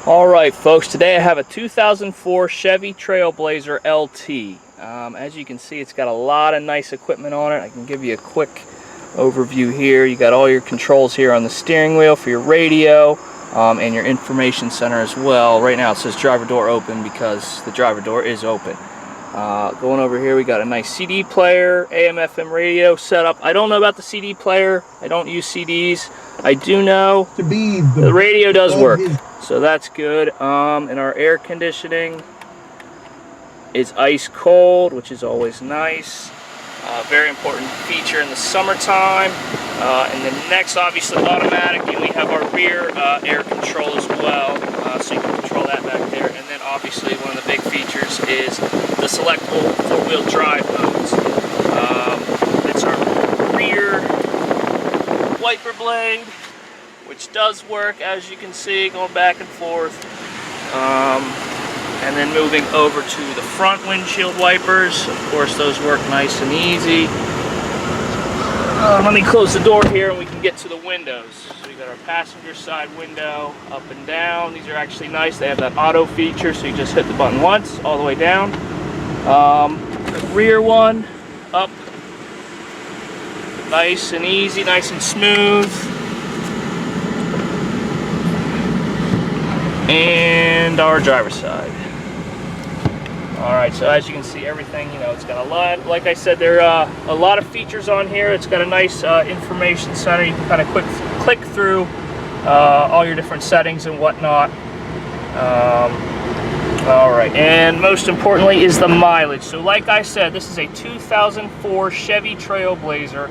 Alright folks, today I have a 2004 Chevy Trailblazer LT. As you can see, it's got a lot of nice equipment on it. I can give you a quick overview here. You got all your controls here on the steering wheel for your radio and your information center as well. Right now it says driver door open because the driver door is open. Going over here, we got a nice CD player, AM FM radio setup. I don't know about the CD player. I don't use CDs. I do know the radio does work, so that's good. And our air conditioning is ice cold, which is always nice. Very important feature in the summertime. And then next, obviously automatic, and we have our rear air control as well, so you can control that back there. And then obviously one of the big features is the selectable four-wheel drive modes. It's our rear wiper blade, which does work, as you can see, going back and forth. And then moving over to the front windshield wipers. Of course, those work nice and easy. Let me close the door here and we can get to the windows. So we got our passenger side window up and down. These are actually nice. They have that auto feature, so you just hit the button once, all the way down. The rear one, up. Nice and easy, nice and smooth. And our driver's side. Alright, so as you can see, everything, it's got a lot, like I said, there are a lot of features on here. It's got a nice information center. You can kind of click through all your different settings and whatnot. Alright, and most importantly is the mileage. So like I said, this is a 2004 Chevy Trailblazer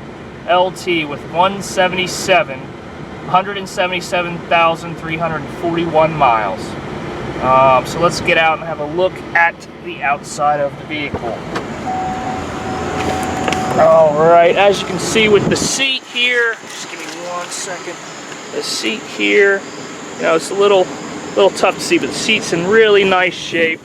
LT with 177,341 miles. So let's get out and have a look at the outside of the vehicle. Alright, as you can see with the seat here, just give me 1 second. The seat here, it's a little tough to see, but the seat's in really nice shape.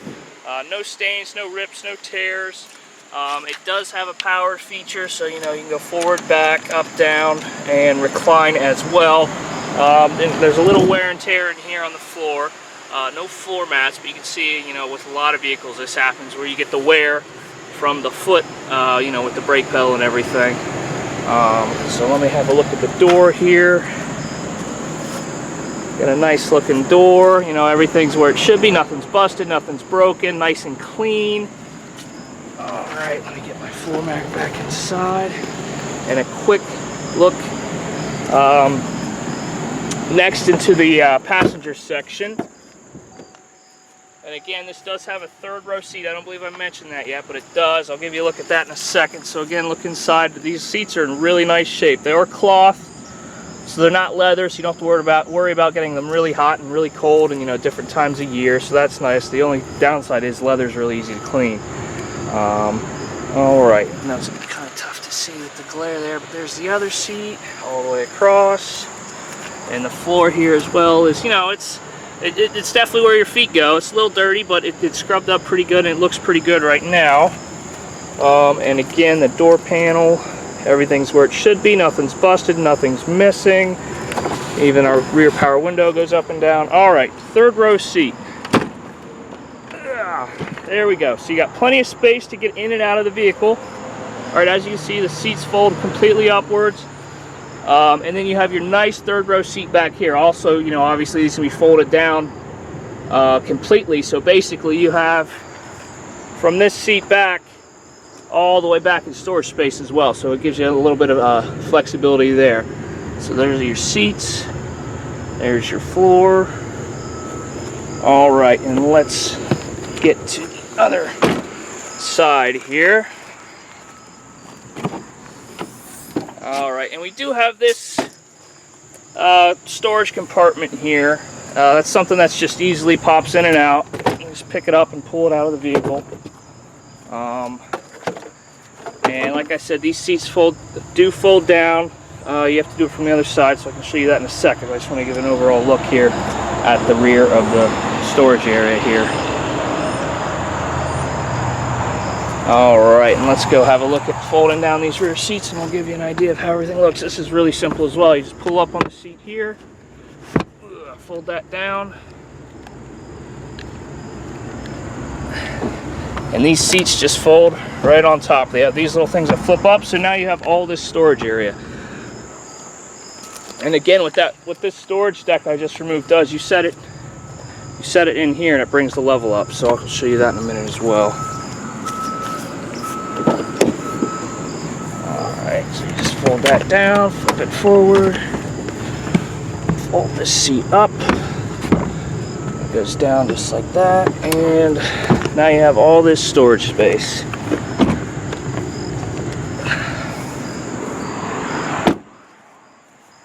No stains, no rips, no tears. It does have a power feature, so you can go forward, back, up, down, and recline as well. And there's a little wear and tear in here on the floor. No floor mats, but you can see, with a lot of vehicles this happens where you get the wear from the foot, with the brake pedal and everything. So let me have a look at the door here. Got a nice looking door, everything's where it should be, nothing's busted, nothing's broken, nice and clean. Alright, let me get my floor mat back inside. And a quick look next into the passenger section. And again, this does have a third row seat. I don't believe I mentioned that yet, but it does. I'll give you a look at that in a second. So again, look inside. These seats are in really nice shape. They are cloth, so they're not leather, so you don't have to worry about getting them really hot and really cold and different times of year. So that's nice. The only downside is leather's really easy to clean. Alright, now it's kind of tough to see with the glare there, but there's the other seat all the way across. And the floor here as well is, it's definitely where your feet go. It's a little dirty, but it's scrubbed up pretty good, and it looks pretty good right now. And again, the door panel, everything's where it should be. Nothing's busted, nothing's missing. Even our rear power window goes up and down. Alright, third row seat. There we go. So you got plenty of space to get in and out of the vehicle. Alright, as you can see, the seats fold completely upwards. And then you have your nice third row seat back here. Also, obviously these can be folded down completely. So basically you have from this seat back all the way back in storage space as well. So it gives you a little bit of flexibility there. So there's your seats. There's your floor. Alright, and let's get to the other side here. Alright, and we do have this storage compartment here. That's something that's just easily pops in and out. You just pick it up and pull it out of the vehicle. And like I said, these seats do fold down. You have to do it from the other side, so I can show you that in a second. I just want to give an overall look here at the rear of the storage area here. Alright, and let's go have a look at folding down these rear seats, and I'll give you an idea of how everything looks. This is really simple as well. You just pull up on the seat here, fold that down, And these seats just fold right on top. They have these little things that flip up, so now you have all this storage area. And again, what this storage deck I just removed does, you set it in here and it brings the level up. So I'll show you that in a minute as well. Alright, so you just fold that down, flip it forward, fold this seat up. It goes down just like that, and now you have all this storage space.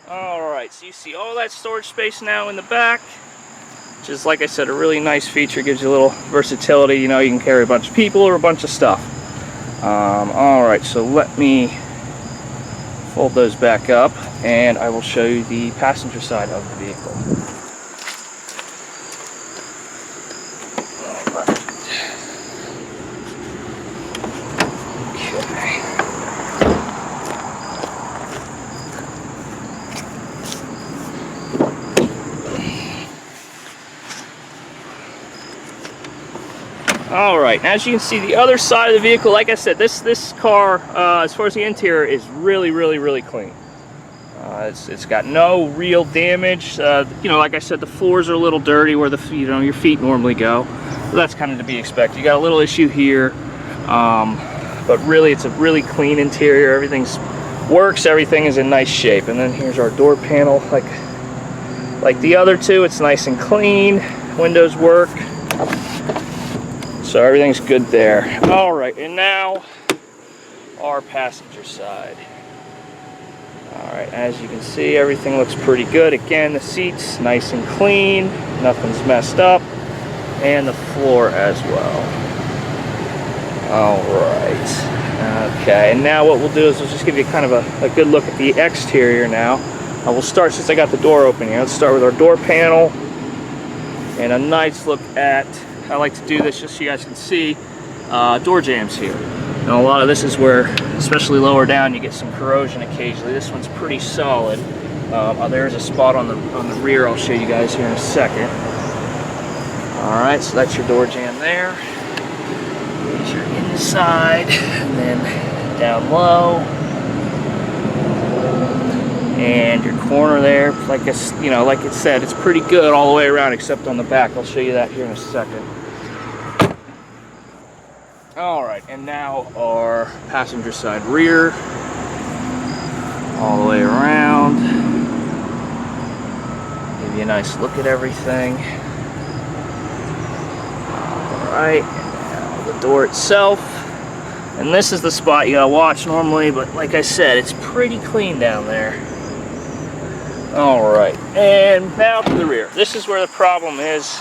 Alright, so you see all that storage space now in the back, which is, like I said, a really nice feature. Gives you a little versatility. You know, you can carry a bunch of people or a bunch of stuff. Alright, so let me fold those back up and I will show you the passenger side of the vehicle. Alright, as you can see, the other side of the vehicle, like I said, this car, as far as the interior, is really clean. It's got no real damage. You know, like I said, the floors are a little dirty where your feet normally go. So that's kind of to be expected. You got a little issue here, but really it's a really clean interior. Everything is in nice shape. And then here's our door panel. Like the other two, it's nice and clean. Windows work. So everything's good there. Alright, and now our passenger side. Alright, as you can see, everything looks pretty good. Again, the seats nice and clean, nothing's messed up, and the floor as well. Alright, okay, and now what we'll do is we'll just give you kind of a good look at the exterior now. We'll start, since I got the door open here, let's start with our door panel and a nice look at, I like to do this just so you guys can see, door jambs here. Now a lot of this is where, especially lower down, you get some corrosion occasionally. This one's pretty solid. There's a spot on the rear I'll show you guys here in a second. Alright, so that's your door jamb there. Here's your inside, and then down low. And your corner there, like it said, it's pretty good all the way around except on the back. I'll show you that here in a second. Alright, and now our passenger side rear, all the way around. Give you a nice look at everything. Alright, now the door itself. And this is the spot you gotta watch normally, but like I said, it's pretty clean down there. Alright, and now to the rear. This is where the problem is,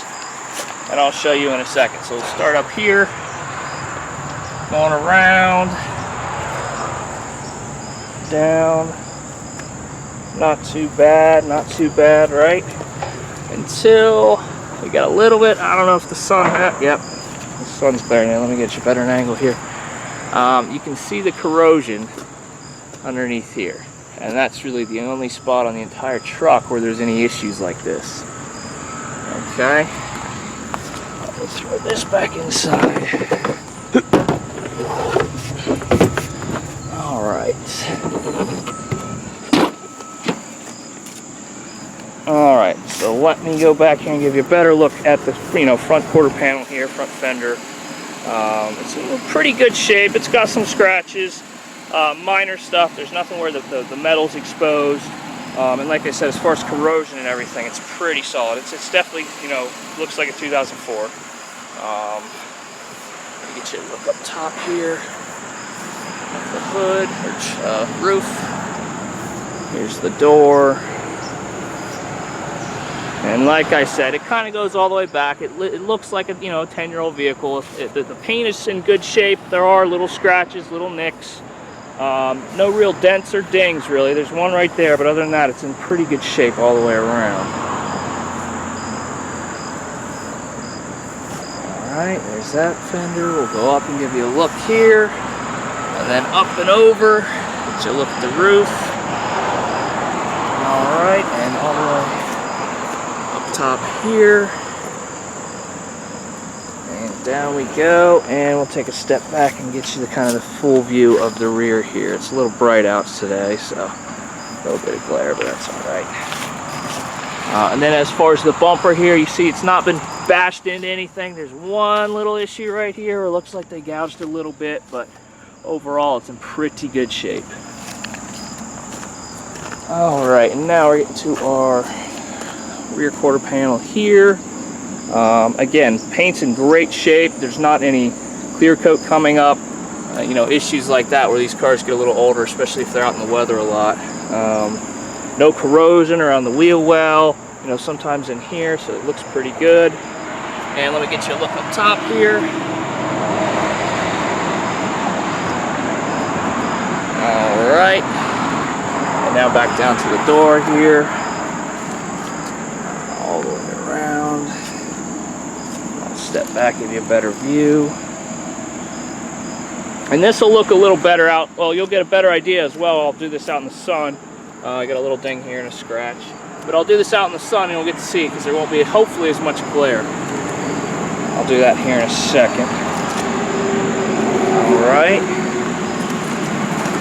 and I'll show you in a second. So we'll start up here. Going around, down, not too bad, right? Until we got a little bit, I don't know if the sun, yep, the sun's glaring in. Let me get you a better angle here. You can see the corrosion underneath here, and that's really the only spot on the entire truck where there's any issues like this. Okay, I'll throw this back inside. Alright, so let me go back here and give you a better look at the front quarter panel here, front fender. It's in pretty good shape. It's got some scratches, minor stuff. There's nothing where the metal's exposed. And like I said, as far as corrosion and everything, it's pretty solid. It's definitely, looks like a 2004. Let me get you a look up top here. The hood, or roof. Here's the door. And like I said, it kind of goes all the way back. It looks like a 10-year-old vehicle. The paint is in good shape. There are little scratches, little nicks. No real dents or dings really. There's one right there, but other than that, it's in pretty good shape all the way around. Alright, there's that fender. We'll go up and give you a look here. And then up and over. Get you a look at the roof. Alright, and all the way top here and down we go, and we'll take a step back and get you the kind of the full view of the rear here. It's a little bright out today, so a little bit of glare, but that's all right. And then as far as the bumper here, you see it's not been bashed into anything. There's one little issue right here. It looks like they gouged a little bit, but overall it's in pretty good shape. All right, and now we're getting to our rear quarter panel here. Again, paint's in great shape. There's not any clear coat coming up. You know, issues like that where these cars get a little older, especially if they're out in the weather a lot. No corrosion around the wheel well, you know, sometimes in here, so it looks pretty good. And let me get you a look up top here. All right, and now back down to the door here, all the way around. I'll step back, give you a better view. And this will look a little better out, well, you'll get a better idea as well. I'll do this out in the sun. I got a little ding here and a scratch. But I'll do this out in the sun and you'll get to see it because there won't be, hopefully, as much glare. I'll do that here in a second. Alright.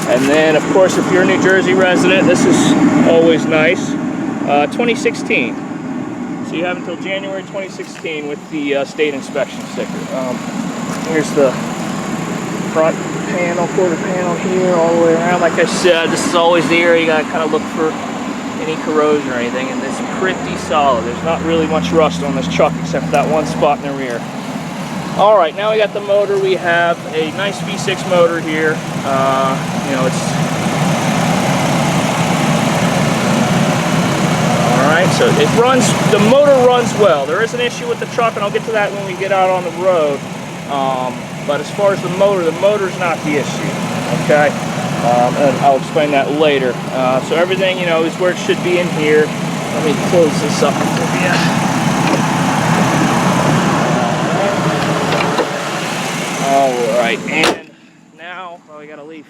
And then, of course, if you're a New Jersey resident, this is always nice. 2016. So you have until January 2016 with the state inspection sticker. Here's the front panel, quarter panel here, all the way around. Like I said, this is always the area you gotta kind of look for any corrosion or anything, and it's pretty solid. There's not really much rust on this truck except for that one spot in the rear. All right, now we got the motor. We have a nice V6 motor here. You know, it's all right. So it runs. The motor runs well. There is an issue with the truck, and I'll get to that when we get out on the road. But as far as the motor's not the issue, okay? And I'll explain that later. So everything, you know, is where it should be in here. Let me close this up for you. All right, and now, well, we got a leaf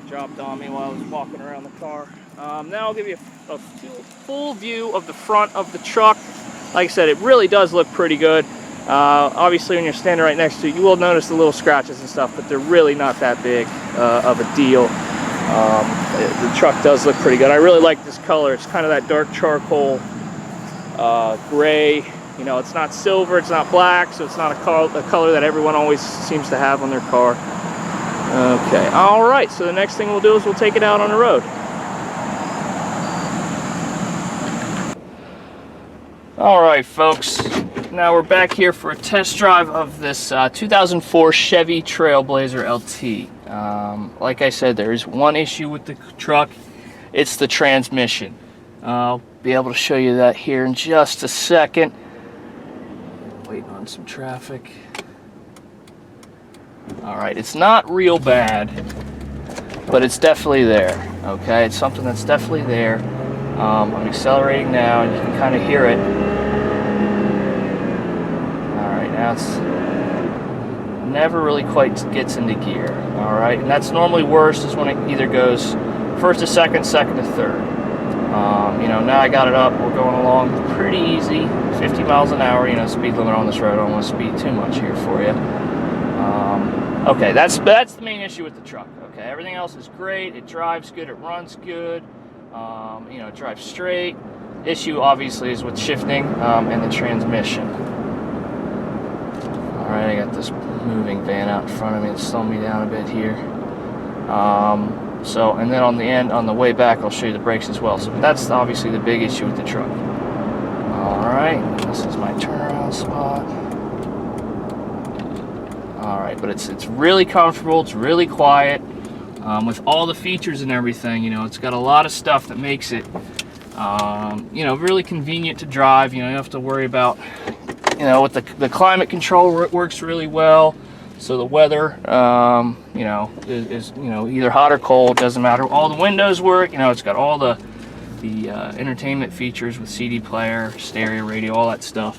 dropped on me while I was walking around the car. Now I'll give you a full view of the front of the truck. Like I said, it really does look pretty good. Obviously when you're standing right next to it, you will notice the little scratches and stuff, but they're really not that big of a deal. The truck does look pretty good. I really like this color. It's kind of that dark charcoal gray. You know, it's not silver, it's not black, so it's not a color that everyone always seems to have on their car. Okay, all right, so the next thing we'll do is we'll take it out on the road. All right, folks. Now we're back here for a test drive of this 2004 Chevy Trailblazer LT. Like I said, there is one issue with the truck. It's the transmission. I'll be able to show you that here in just a second. Waiting on some traffic. All right, it's not real bad, but it's definitely there. Okay, it's something that's definitely there. I'm accelerating now, and you can kind of hear it. Now it's never really quite gets into gear. All right, and that's normally worse is when it either goes first to second, second to third. You know, now I got it up. We're going along pretty easy, 50 miles an hour. You know, speed limit on this road. I don't want to speed too much here for you. Okay, that's the main issue with the truck. Okay, everything else is great. It drives good. It runs good. You know, it drives straight. Issue obviously is with shifting and the transmission. Alright, I got this moving van out in front of me. It's slowing me down a bit here. And then on the end, on the way back, I'll show you the brakes as well. So that's obviously the big issue with the truck. Alright, this is my turnaround spot. Alright, but it's really comfortable. It's really quiet. With all the features and everything, you know, it's got a lot of stuff that makes it, you know, really convenient to drive. You know, you don't have to worry about, you know, with the climate control works really well. So the weather, you know, is you know, either hot or cold, doesn't matter. All the windows work. You know, it's got all the entertainment features with CD player, stereo, radio, all that stuff.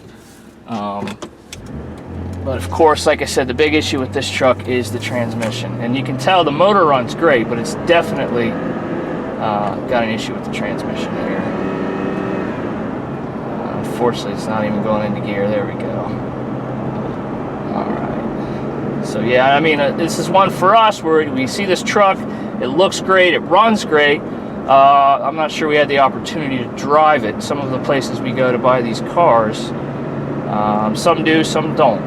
But of course, like I said, the big issue with this truck is the transmission. And you can tell the motor runs great, but it's definitely got an issue with the transmission here. Unfortunately, it's not even going into gear. There we go. Alright. So yeah, I mean, this is one for us where we see this truck, it looks great, it runs great. I'm not sure we had the opportunity to drive it. Some of the places we go to buy these cars, some do, some don't.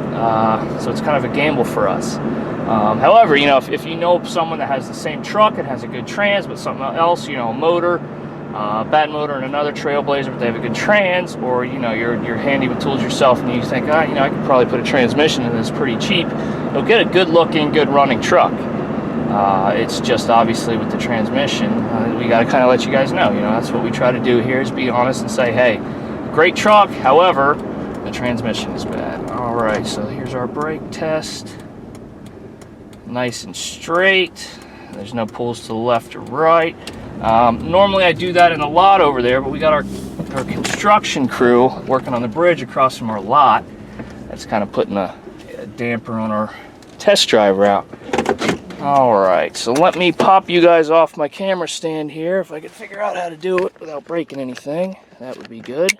So it's kind of a gamble for us. However, you know, if you know someone that has the same truck and has a good trans, but something else, you know, a motor, bad motor and another Trailblazer, but they have a good trans, or you know, you're handy with tools yourself, and you think, you know, I could probably put a transmission in this pretty cheap. You'll get a good looking, good running truck. It's just obviously with the transmission, we got to kind of let you guys know. You know, that's what we try to do here, is be honest and say, hey, great truck, however, the transmission is bad. All right, so here's our brake test. Nice and straight. There's no pulls to the left or right. Normally I do that in a lot over there, but we got our construction crew working on the bridge across from our lot. That's kind of putting a damper on our test drive route. Alright, so let me pop you guys off my camera stand here. If I could figure out how to do it without breaking anything, that would be good.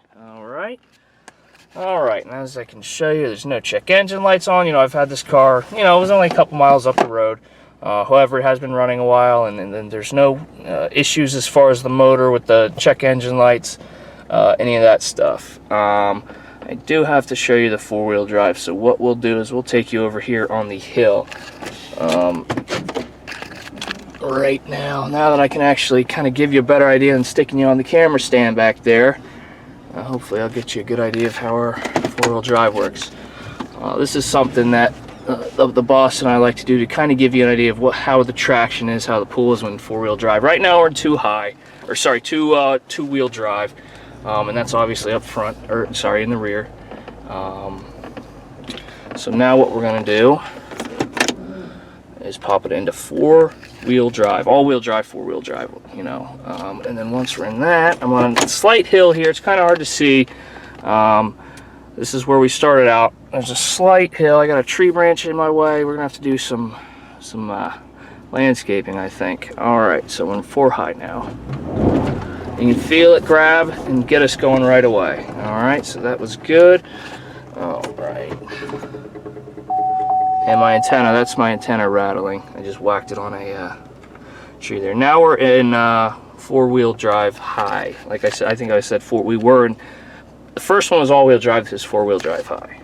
Alright, and as I can show you, there's no check engine lights on. You know, I've had this car, you know, it was only a couple miles up the road. However, it has been running a while, and then there's no issues as far as the motor with the check engine lights, any of that stuff. I do have to show you the four-wheel drive, so what we'll do is we'll take you over here on the hill. Right now that I can actually kind of give you a better idea than sticking you on the camera stand back there, hopefully I'll get you a good idea of how our four-wheel drive works. This is something that the boss and I like to do to kind of give you an idea of how the traction is, how the pull is when four-wheel drive. Right now we're in two-wheel drive, and that's obviously up front, or sorry, in the rear. So now what we're going to do is pop it into four-wheel drive, all-wheel drive, four-wheel drive, you know. And then once we're in that, I'm on a slight hill here. It's kind of hard to see. This is where we started out. There's a slight hill. I got a tree branch in my way. We're gonna have to do some landscaping, I think. All right, so we're in 4 high now. You can feel it grab and get us going right away. All right, so that was good. All right. And my antenna, that's my antenna rattling. I just whacked it on a tree there. Now we're in four-wheel drive high. Like I said, I think I said four. We were in, the first one was all-wheel drive, this is four-wheel drive high.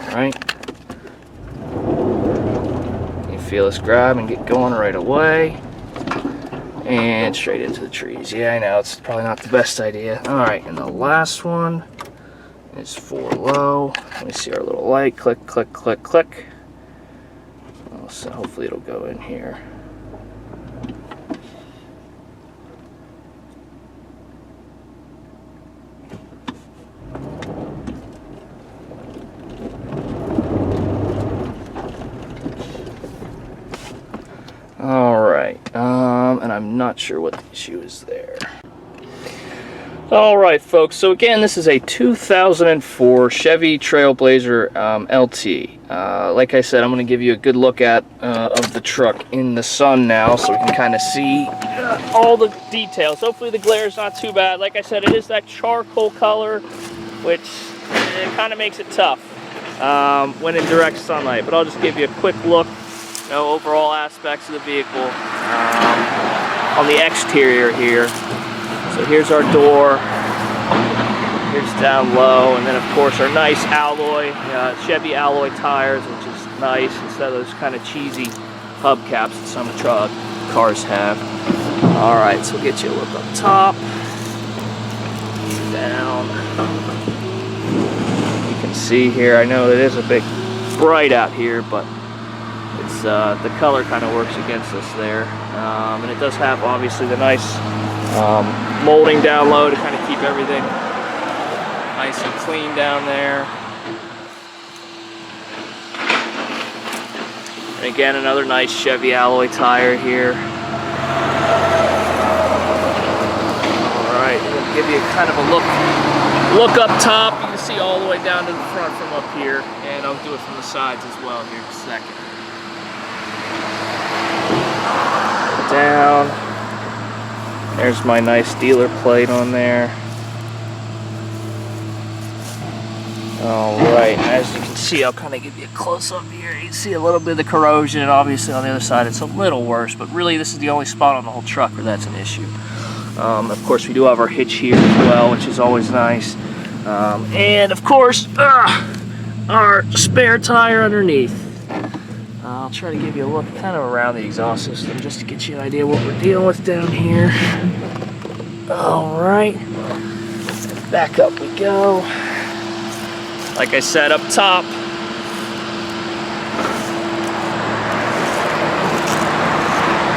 All right. You feel us grab and get going right away. And straight into the trees. Yeah, I know, it's probably not the best idea. All right, and the last one is 4 low. Let me see our little light. Click, click, click, click. So hopefully it'll go in here. All right, and I'm not sure what the issue is there. All right, folks, so again, this is a 2004 Chevy Trailblazer LT. Like I said, I'm going to give you a good look at of the truck in the sun now, so we can kind of see all the details. Hopefully the glare is not too bad. Like I said, it is that charcoal color, which it kind of makes it tough when in direct sunlight. But I'll just give you a quick look, you know, overall aspects of the vehicle on the exterior here. So here's our door, here's down low, and then of course our nice alloy, Chevy alloy tires, which is nice, instead of those kind of cheesy hubcaps that some cars have. Alright, so we'll get you a look up top, down. You can see here, I know it is a bit bright out here, but it's the color kind of works against us there. And it does have obviously the nice molding down low to kind of keep everything nice and clean down there. And again, another nice Chevy alloy tire here. Alright, we'll give you kind of a look up top. You can see all the way down to the front from up here, and I'll do it from the sides as well here in a second. Down. There's my nice dealer plate on there. Alright, as you can see, I'll kind of give you a close-up here. You can see a little bit of the corrosion. Obviously on the other side it's a little worse, but really this is the only spot on the whole truck where that's an issue. Of course we do have our hitch here as well, which is always nice. And of course, our spare tire underneath. I'll try to give you a look kind of around the exhaust system just to get you an idea what we're dealing with down here. Alright, back up we go. Like I said, up top,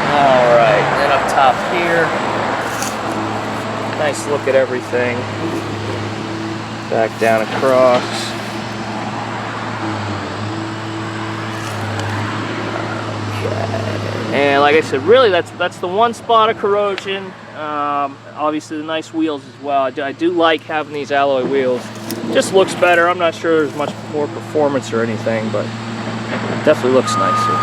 alright, then up top here, nice look at everything. Back down across. Okay. And like I said, really that's the one spot of corrosion. Obviously the nice wheels as well. I do like having these alloy wheels. Just looks better. I'm not sure there's much more performance or anything, but it definitely looks nicer.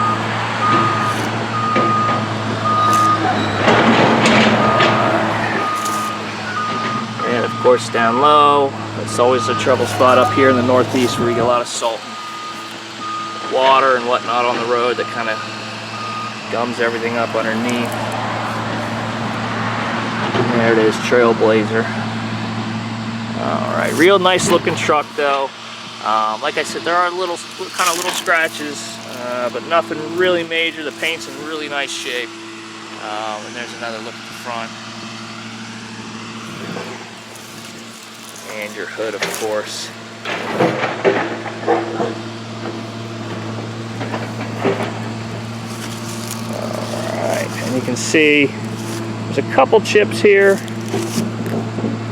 And of course down low, it's always a trouble spot up here in the Northeast where we get a lot of salt and water and whatnot on the road that kind of gums everything up underneath. There it is, Trailblazer. Alright, real nice looking truck though. Like I said, there are little scratches, but nothing really major. The paint's in really nice shape. And there's another look at the front. And your hood, of course. Alright, and you can see there's a couple chips here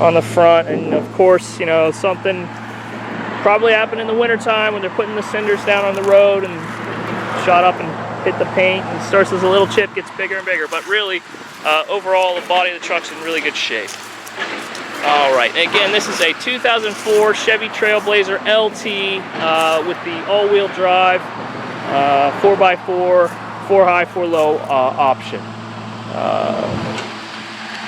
on the front, and of course, you know, something probably happened in the wintertime when they're putting the cinders down on the road and shot up and hit the paint, and starts as a little chip, gets bigger and bigger. But really, overall, the body of the truck's in really good shape. Alright, again, this is a 2004 Chevy Trailblazer LT with the all-wheel drive 4x4, 4 high, 4 low option.